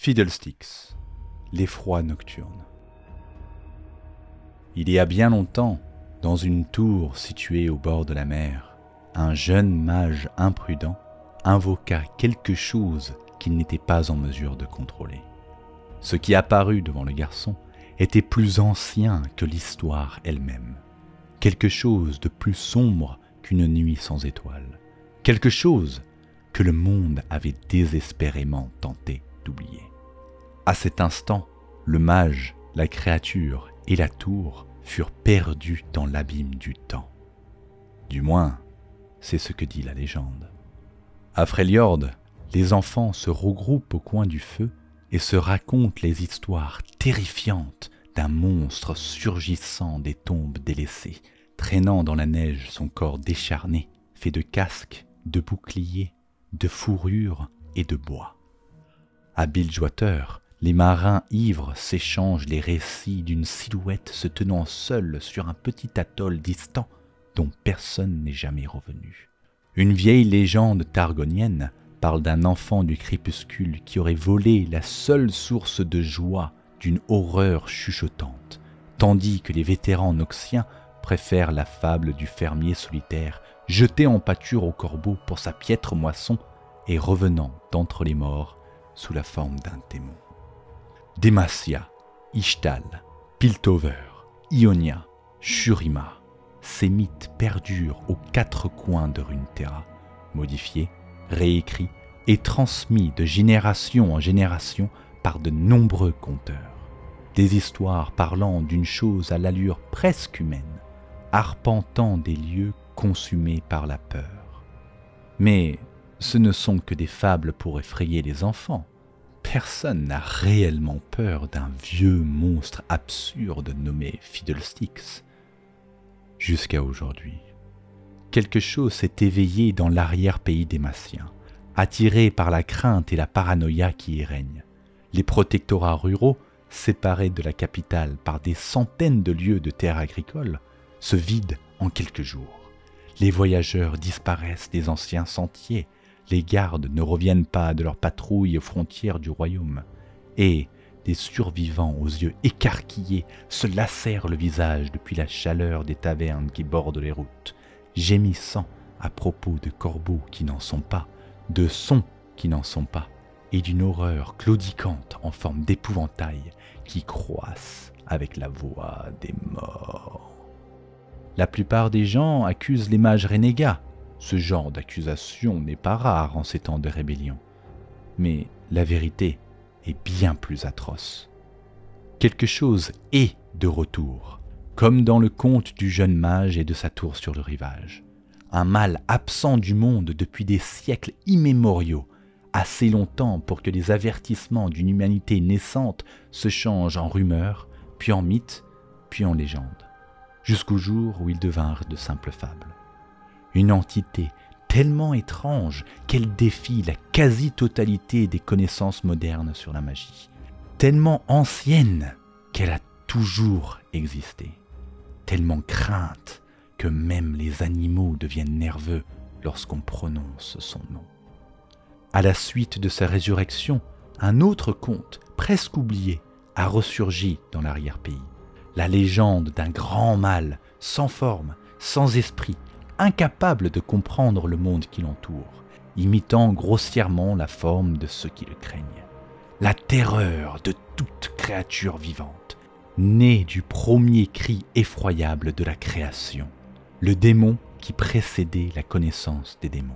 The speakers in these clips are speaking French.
Fiddlesticks, l'effroi nocturne. Il y a bien longtemps, dans une tour située au bord de la mer, un jeune mage imprudent invoqua quelque chose qu'il n'était pas en mesure de contrôler. Ce qui apparut devant le garçon était plus ancien que l'histoire elle-même. Quelque chose de plus sombre qu'une nuit sans étoiles. Quelque chose que le monde avait désespérément tenté d'oublier. À cet instant, le mage, la créature et la tour furent perdus dans l'abîme du temps. Du moins, c'est ce que dit la légende. À Freljord, les enfants se regroupent au coin du feu et se racontent les histoires terrifiantes d'un monstre surgissant des tombes délaissées, traînant dans la neige son corps décharné, fait de casques, de boucliers, de fourrures et de bois. À Bilgewater, les marins ivres s'échangent les récits d'une silhouette se tenant seule sur un petit atoll distant dont personne n'est jamais revenu. Une vieille légende targonienne parle d'un enfant du crépuscule qui aurait volé la seule source de joie d'une horreur chuchotante, tandis que les vétérans noxiens préfèrent la fable du fermier solitaire jeté en pâture au corbeau pour sa piètre moisson et revenant d'entre les morts sous la forme d'un démon. Demacia, Ishtal, Piltover, Ionia, Shurima, ces mythes perdurent aux quatre coins de Runeterra, modifiés, réécrits et transmis de génération en génération par de nombreux conteurs. Des histoires parlant d'une chose à l'allure presque humaine, arpentant des lieux consumés par la peur. Mais ce ne sont que des fables pour effrayer les enfants. Personne n'a réellement peur d'un vieux monstre absurde nommé Fiddlesticks. Jusqu'à aujourd'hui. Quelque chose s'est éveillé dans l'arrière-pays démacien, attiré par la crainte et la paranoïa qui y règnent. Les protectorats ruraux, séparés de la capitale par des centaines de lieues de terres agricoles, se vident en quelques jours. Les voyageurs disparaissent des anciens sentiers, les gardes ne reviennent pas de leur patrouille aux frontières du royaume, et des survivants aux yeux écarquillés se lacèrent le visage depuis la chaleur des tavernes qui bordent les routes, gémissant à propos de corbeaux qui n'en sont pas, de sons qui n'en sont pas, et d'une horreur claudicante en forme d'épouvantail qui croissent avec la voix des morts. La plupart des gens accusent les mages renégats. Ce genre d'accusation n'est pas rare en ces temps de rébellion. Mais la vérité est bien plus atroce. Quelque chose est de retour, comme dans le conte du jeune mage et de sa tour sur le rivage. Un mal absent du monde depuis des siècles immémoriaux, assez longtemps pour que les avertissements d'une humanité naissante se changent en rumeurs, puis en mythes, puis en légendes, jusqu'au jour où ils devinrent de simples fables. Une entité tellement étrange qu'elle défie la quasi-totalité des connaissances modernes sur la magie, tellement ancienne qu'elle a toujours existé, tellement crainte que même les animaux deviennent nerveux lorsqu'on prononce son nom. À la suite de sa résurrection, un autre conte, presque oublié, a ressurgi dans l'arrière-pays. La légende d'un grand mal, sans forme, sans esprit, incapable de comprendre le monde qui l'entoure, imitant grossièrement la forme de ceux qui le craignent. La terreur de toute créature vivante, née du premier cri effroyable de la création, le démon qui précédait la connaissance des démons.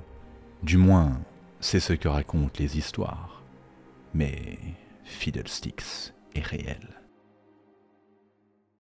Du moins, c'est ce que racontent les histoires. Mais Fiddlesticks est réel.